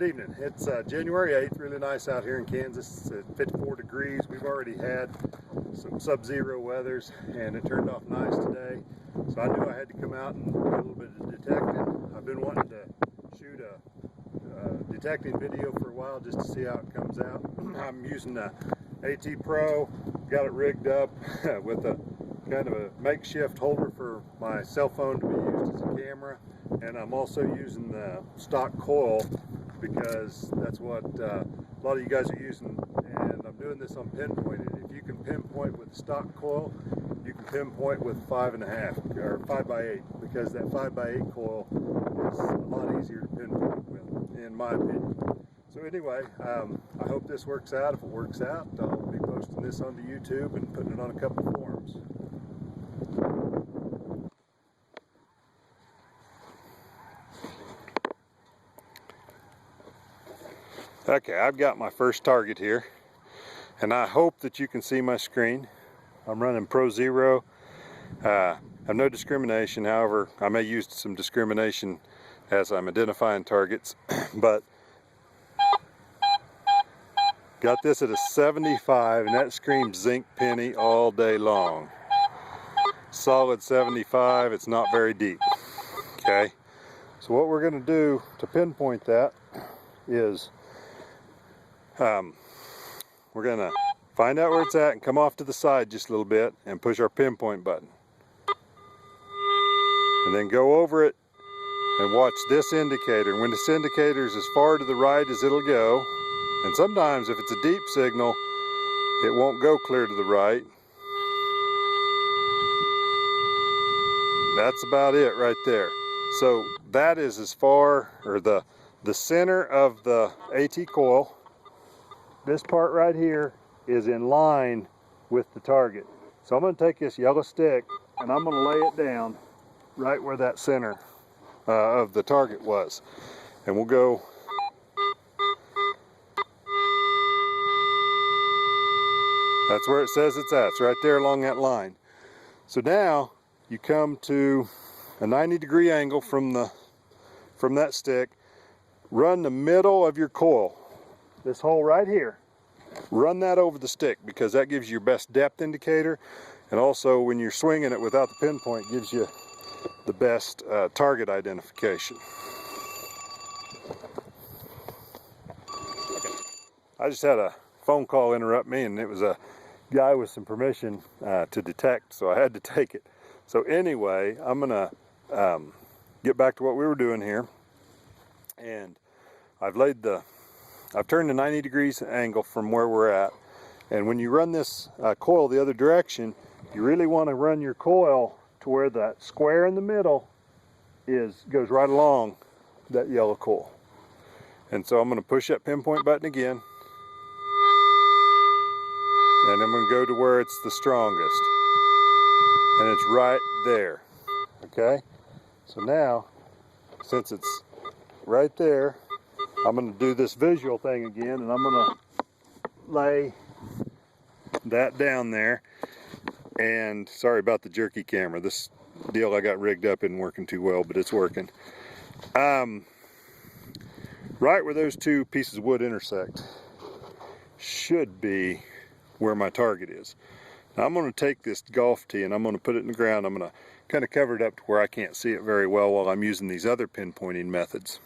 Good evening. It's January 8th, really nice out here in Kansas. It's 54 degrees. We've already had some sub-zero weathers and it turned off nice today. So I knew I had to come out and do a little bit of detecting. I've been wanting to shoot a detecting video for a while just to see how it comes out. I'm using the AT Pro, got it rigged up with a kind of a makeshift holder for my cell phone to be used as a camera. And I'm also using the stock coil because that's what a lot of you guys are using, and I'm doing this on pinpointing. If you can pinpoint with the stock coil, you can pinpoint with 5.5 or 5x8, because that 5x8 coil is a lot easier to pinpoint with, in my opinion. So anyway, I hope this works out. If it works out, I'll be posting this onto YouTube and putting it on a couple of forums. Okay, I've got my first target here, and I hope that you can see my screen. I'm running Pro Zero. I have no discrimination, however, I may use some discrimination as I'm identifying targets, but got this at a 75, and that screams zinc penny all day long. Solid 75, it's not very deep. Okay, so what we're going to do to pinpoint that is we're going to find out where it's at and come off to the side just a little bit and push our pinpoint button. And then go over it and watch this indicator. When this indicator is as far to the right as it'll go, and sometimes if it's a deep signal, it won't go clear to the right. That's about it right there. So that is as far, or the center of the AT coil. This part right here is in line with the target. So I'm going to take this yellow stick and I'm going to lay it down right where that center of the target was. And we'll go that's where it says it's at. It's right there along that line. So now you come to a 90-degree angle from that stick. Run the middle of your coil, this hole right here. Run that over the stick, because that gives you your best depth indicator, and also when you're swinging it without the pinpoint, gives you the best target identification. Okay. I just had a phone call interrupt me, and it was a guy with some permission to detect, so I had to take it. So anyway, I'm gonna get back to what we were doing here, and I've turned a 90 degrees angle from where we're at, and when you run this coil the other direction, you really want to run your coil to where that square in the middle goes right along that yellow coil. And so I'm going to push that pinpoint button again, and I'm going to go to where it's the strongest, and it's right there. Okay, so now since it's right there, I'm going to do this visual thing again, and I'm going to lay that down there. And sorry about the jerky camera. This deal I got rigged up isn't working too well, but it's working. Right where those two pieces of wood intersect should be where my target is. Now I'm going to take this golf tee and I'm going to put it in the ground. I'm going to kind of cover it up to where I can't see it very well while I'm using these other pinpointing methods.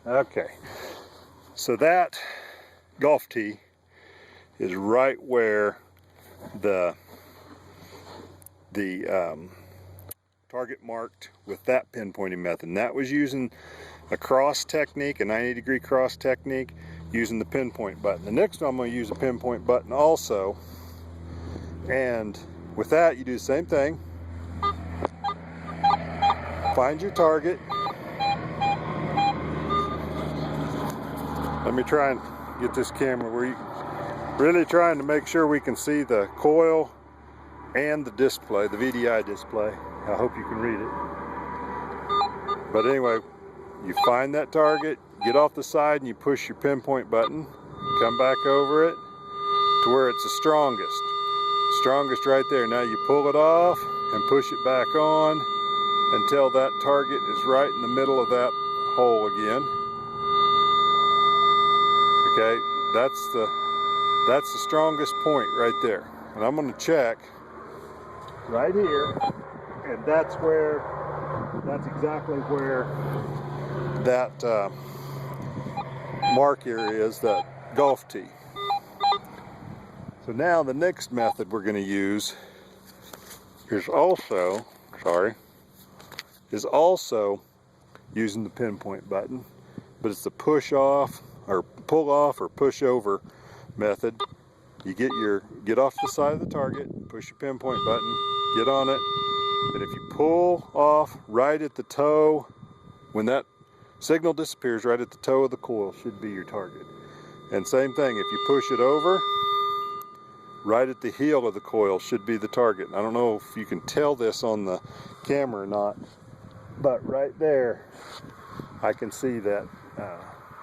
Okay, so that golf tee is right where the target marked with that pinpointing method. And that was using a cross technique, a 90-degree cross technique, using the pinpoint button. The next one I'm going to use a pinpoint button also, and with that you do the same thing. Find your target. Let me try and get this camera where you really trying to make sure we can see the coil and the display, the VDI display. I hope you can read it. But anyway, you find that target, get off the side, and you push your pinpoint button, come back over it to where it's the strongest. Strongest right there. Now you pull it off, and push it back on until that target is right in the middle of that hole again. Okay, that's the strongest point right there. And I'm going to check right here, and that's exactly where that mark here is, that golf tee. So now the next method we're going to use is also using the pinpoint button, but it's the push off or pull off or push over method. You get off the side of the target, push your pinpoint button, get on it, and if you pull off right at the toe, when that signal disappears, right at the toe of the coil should be your target. And same thing, if you push it over, right at the heel of the coil should be the target. I don't know if you can tell this on the camera or not, but right there I can see that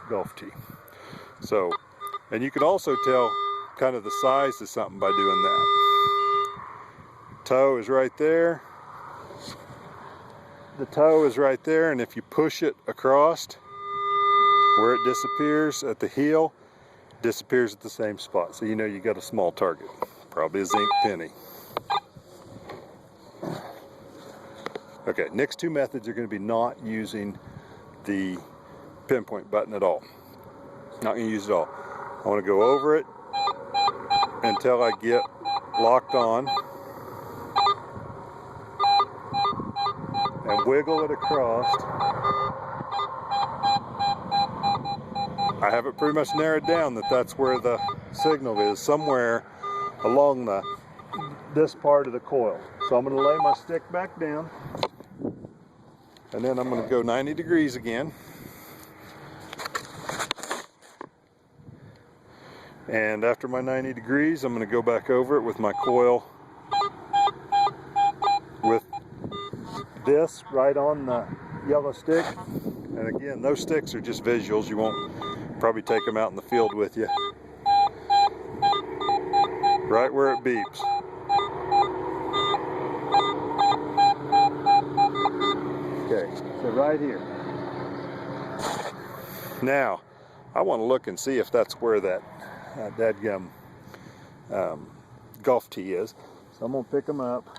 golf tee. So, and you can also tell kind of the size of something by doing that. Toe is right there. The toe is right there, and if you push it across where it disappears at the heel, disappears at the same spot. So you know you got a small target, probably a zinc penny. Okay, next two methods are going to be not using the pinpoint button at all. Not going to use it at all. I want to go over it until I get locked on and wiggle it across. I have it pretty much narrowed down that that's where the signal is, somewhere along this part of the coil. So I'm going to lay my stick back down, and then I'm going to go 90 degrees again. And after my 90 degrees, I'm going to go back over it with my coil with this right on the yellow stick. And again, those sticks are just visuals. You won't probably take them out in the field with you. Right where it beeps. Okay, so right here. Now, I want to look and see if that's where that dadgum golf tee is. So I'm going to pick them up,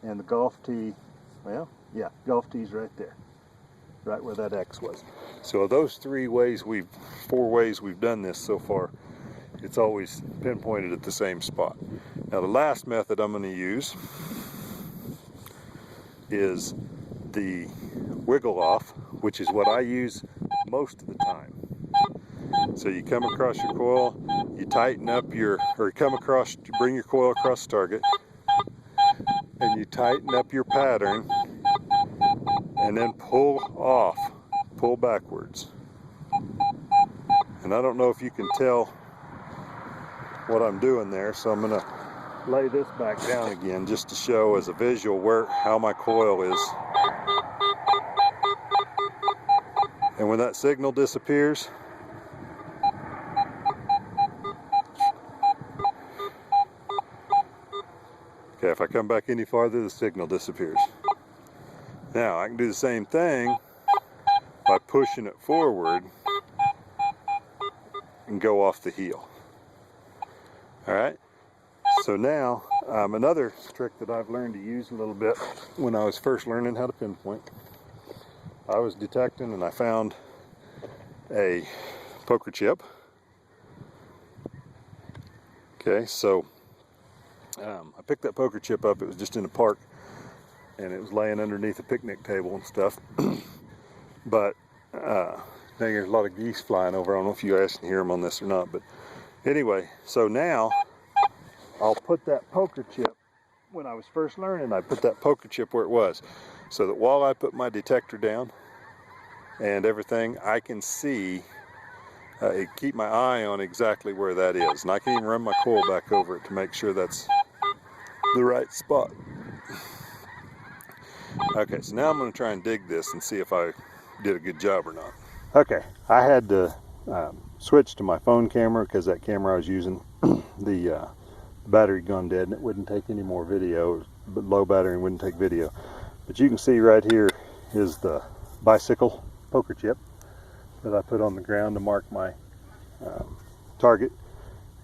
and the golf tee, well, yeah, golf tee's right there, right where that X was. So those four ways we've done this so far, it's always pinpointed at the same spot. Now the last method I'm going to use is the wiggle off, which is what I use most of the time. So you come across your coil, you tighten up you bring your coil across the target, and you tighten up your pattern, and then pull off, pull backwards. And I don't know if you can tell what I'm doing there, so I'm going to lay this back down again just to show as a visual how my coil is. And when that signal disappears, okay, if I come back any farther, the signal disappears. Now, I can do the same thing by pushing it forward and go off the heel. Alright, so now, another trick that I've learned to use a little bit when I was first learning how to pinpoint, I was detecting and I found a poker chip. Okay, so I picked that poker chip up. It was just in a park, and it was laying underneath a picnic table and stuff. But there's a lot of geese flying over. I don't know if you guys can hear them on this or not, but anyway, so now I'll put that poker chip, when I was first learning, I put that poker chip where it was, so that while I put my detector down and everything, I can see, keep my eye on exactly where that is. And I can even run my coil back over it to make sure that's the right spot. Okay, so now I'm going to try and dig this and see if I did a good job or not. Okay, I had to switch to my phone camera because that camera I was using, the the battery gone dead and it wouldn't take any more video, but low battery and wouldn't take video. But you can see right here is the bicycle poker chip that I put on the ground to mark my target.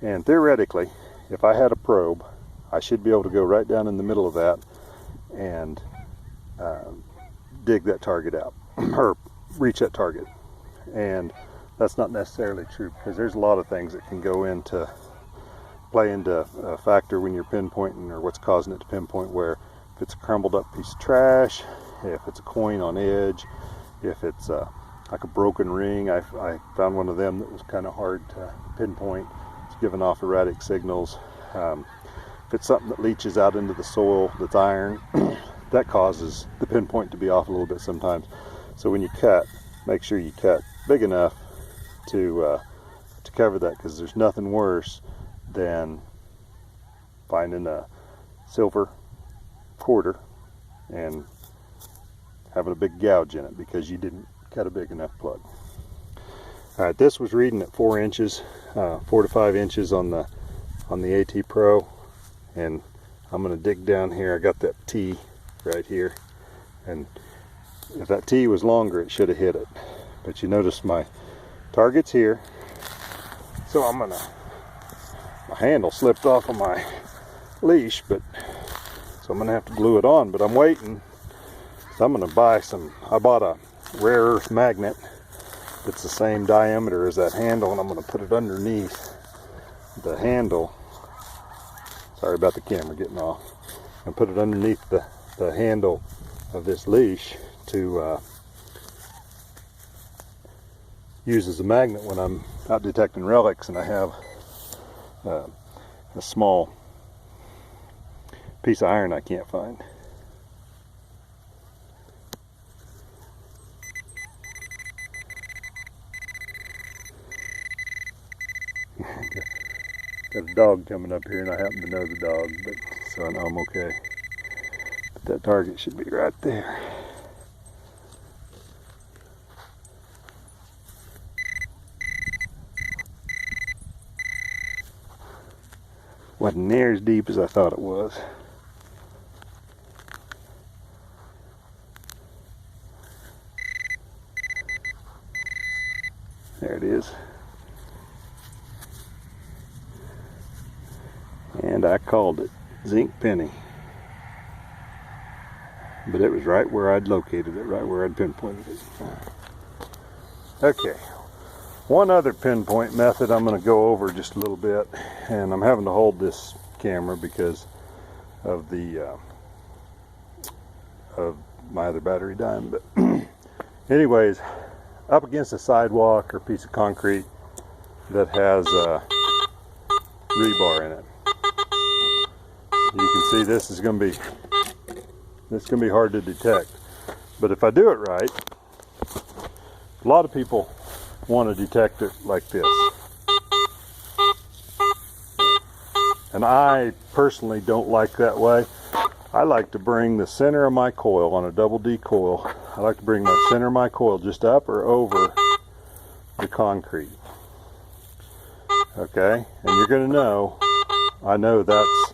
And theoretically, if I had a probe, I should be able to go right down in the middle of that and dig that target out, or reach that target. And that's not necessarily true, because there's a lot of things that can go into play into a factor when you're pinpointing, or what's causing it to pinpoint, where if it's a crumbled up piece of trash, if it's a coin on edge, if it's like a broken ring. I found one of them that was kind of hard to pinpoint. It's giving off erratic signals. If it's something that leaches out into the soil that's iron, that causes the pinpoint to be off a little bit sometimes. So when you cut, make sure you cut big enough to cover that, because there's nothing worse than finding a silver quarter and having a big gouge in it because you didn't cut a big enough plug. All right, this was reading at 4 inches, 4 to 5 inches on the AT Pro, and I'm going to dig down here. I got that T right here, and if that T was longer, it should have hit it. But you notice my target's here, so I'm gonna, my handle slipped off of my leash, but so I'm gonna have to glue it on. But I'm waiting, so I'm gonna buy some. I bought a rare earth magnet that's the same diameter as that handle, and I'm gonna put it underneath the handle. Sorry about the camera getting off. And put it underneath the handle of this leash to use as a magnet when I'm out detecting relics and I have a small piece of iron I can't find. Got a dog coming up here, and I happen to know the dog, but so I know I'm okay. But that target should be right there. Wasn't near as deep as I thought it was. There it is. And I called it zinc penny. But it was right where I'd located it, right where I'd pinpointed it. Okay. One other pinpoint method I'm going to go over just a little bit, and I'm having to hold this camera because of the of my other battery dying. But anyways, up against a sidewalk or piece of concrete that has rebar in it, you can see this is going to be hard to detect. But if I do it right, a lot of people want to detect it like this. And I personally don't like that way. I like to bring the center of my coil on a double D coil. I like to bring the center of my coil just up or over the concrete. Okay? And you're going to know, I know that's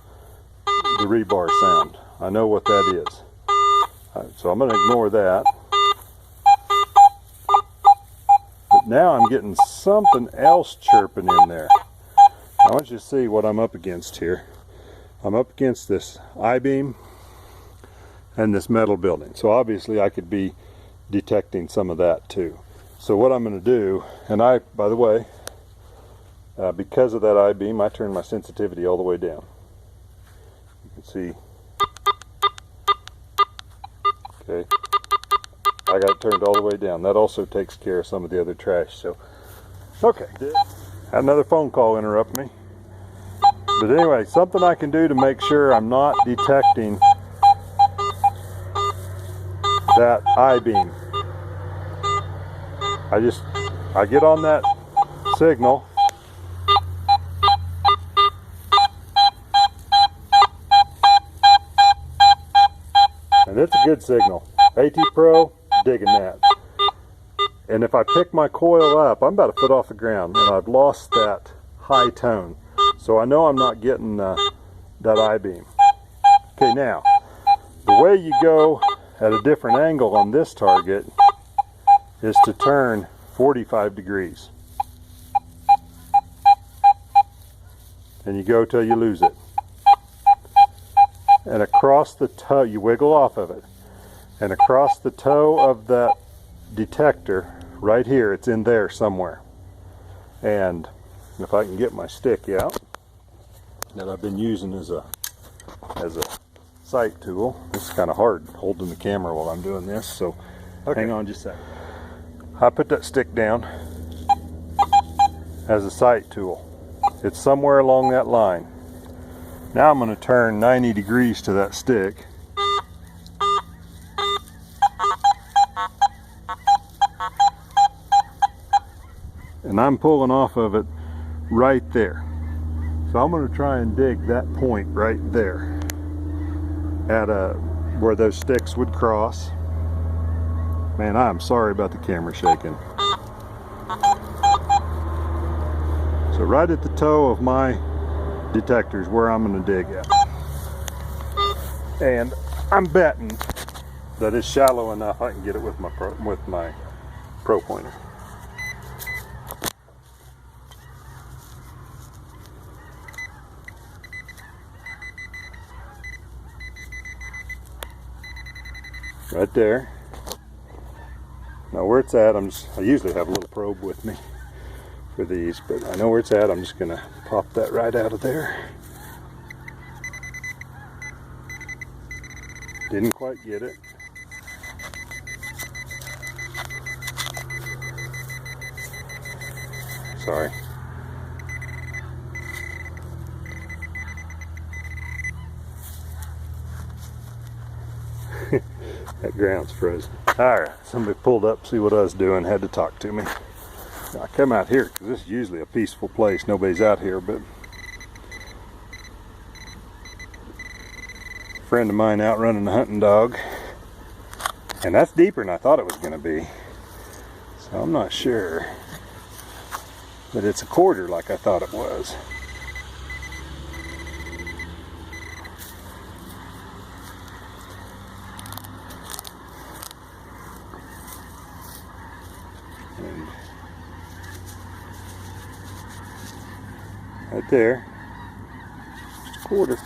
the rebar sound. I know what that is. So I'm going to ignore that. But now I'm getting something else chirping in there. I want you to see what I'm up against here. I'm up against this I-beam and this metal building. So obviously I could be detecting some of that too. So what I'm going to do, and by the way, because of that I-beam, I turned my sensitivity all the way down. You can see. Okay. I got it turned all the way down. That also takes care of some of the other trash. So, okay. Had another phone call interrupt me. But anyway, something I can do to make sure I'm not detecting that I-beam. I get on that signal. And it's a good signal. AT Pro, digging that. And if I pick my coil up, I'm about a foot off the ground, and I've lost that high tone. So I know I'm not getting that I-beam. Okay, now, the way you go at a different angle on this target is to turn 45 degrees. And you go till you lose it. And across the toe, you wiggle off of it. And across the toe of that detector, right here, it's in there somewhere. And if I can get my stick out that I've been using as a sight tool. This is kind of hard holding the camera while I'm doing this, so okay. Hang on just a second. I put that stick down as a sight tool. It's somewhere along that line. Now I'm going to turn 90 degrees to that stick. And I'm pulling off of it right there. So I'm going to try and dig that point right there at where those sticks would cross. Man, I'm sorry about the camera shaking. So right at the toe of my detector is where I'm going to dig at. And I'm betting that it's shallow enough I can get it with my pro pointer. Right there. Now where it's at, I usually have a little probe with me for these, but I know where it's at. I'm just gonna pop that right out of there. Didn't quite get it. Sorry. That ground's frozen. Alright, somebody pulled up, see what I was doing, had to talk to me. I come out here because this is usually a peaceful place. Nobody's out here, but a friend of mine out running a hunting dog. And that's deeper than I thought it was going to be. So I'm not sure. But it's a quarter like I thought it was. And right there, just a quarter.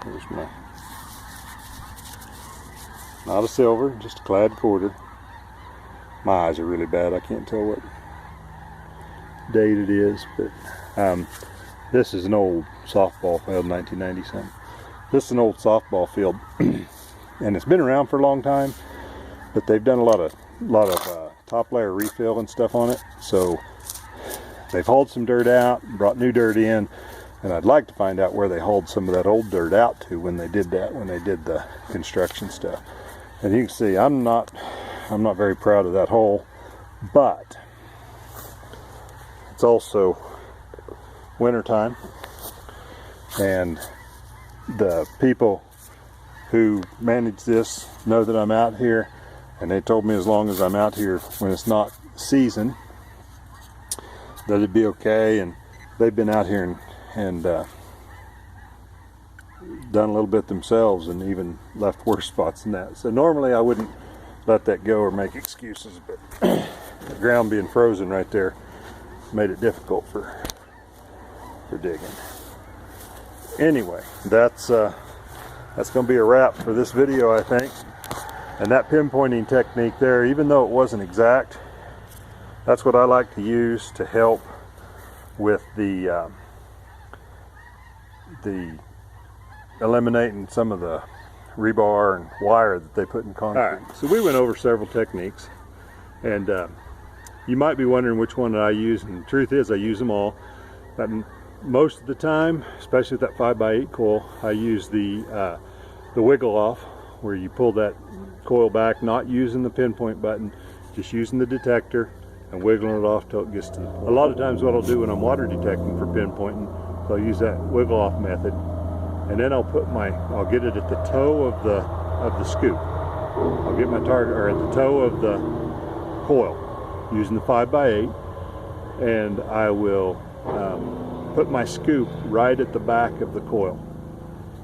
There's my, not a silver, just a clad quarter. My eyes are really bad. I can't tell what date it is, but this is an old softball field, 1990 something. This is an old softball field, and it's been around for a long time, but they've done a lot of top layer refill and stuff on it. So they've hauled some dirt out, brought new dirt in, and I'd like to find out where they hauled some of that old dirt out to when they did that, when they did the construction stuff. And you can see I'm not very proud of that hole, but it's also winter time, and the people who manage this know that I'm out here, and they told me as long as I'm out here when it's not season that it'd be okay. And they've been out here and done a little bit themselves and even left worse spots than that. So normally I wouldn't let that go or make excuses, but the ground being frozen right there made it difficult for digging. Anyway, that's going to be a wrap for this video, I think. And that pinpointing technique there, even though it wasn't exact, that's what I like to use to help with the eliminating some of the rebar and wire that they put in concrete. All right, so we went over several techniques, and you might be wondering which one that I use, and the truth is I use them all. But most of the time, especially with that 5x8 coil, I use the wiggle off, where you pull that coil back, not using the pinpoint button, just using the detector and wiggling it off till it gets to the point. A lot of times what I'll do when I'm water detecting for pinpointing, I'll use that wiggle off method, and then I'll get it at the toe of the scoop. I'll get my target, or at the toe of the coil, using the 5x8, and I will put my scoop right at the back of the coil.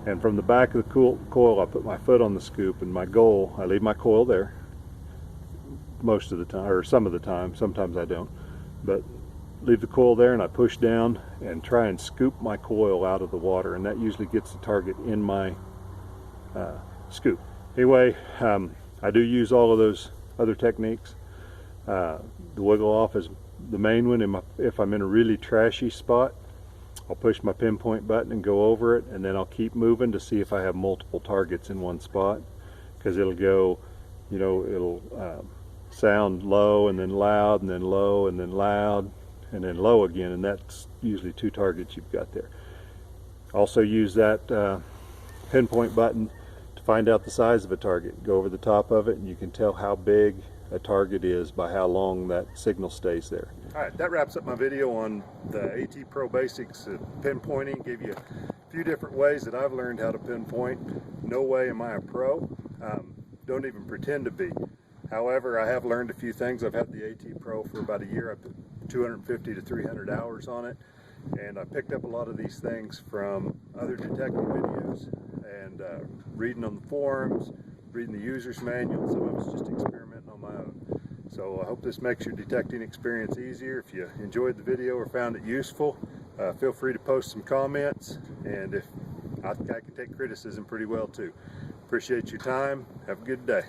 And from the back of the coil, I put my foot on the scoop, and my goal, I leave my coil there most of the time, or some of the time, sometimes I don't, but leave the coil there and I push down and try and scoop my coil out of the water, and that usually gets the target in my scoop. Anyway, I do use all of those other techniques. The wiggle off is the main one. If I'm in a really trashy spot, I'll push my pinpoint button and go over it, and then I'll keep moving to see if I have multiple targets in one spot, because it'll go, you know, it'll sound low and then loud and then low and then loud and then low again, and that's usually 2 targets you've got there. Also use that pinpoint button to find out the size of a target. Go over the top of it and you can tell how big a target is by how long that signal stays there. Alright, that wraps up my video on the AT Pro basics of pinpointing. Gave you a few different ways that I've learned how to pinpoint. No way am I a pro. Don't even pretend to be. However, I have learned a few things. I've had the AT Pro for about a year. I put 250 to 300 hours on it, and I picked up a lot of these things from other detecting videos and reading on the forums, reading the user's manual. Some of it's just experimenting on my own. So I hope this makes your detecting experience easier. If you enjoyed the video or found it useful, feel free to post some comments, and if I can take criticism pretty well too. Appreciate your time. Have a good day.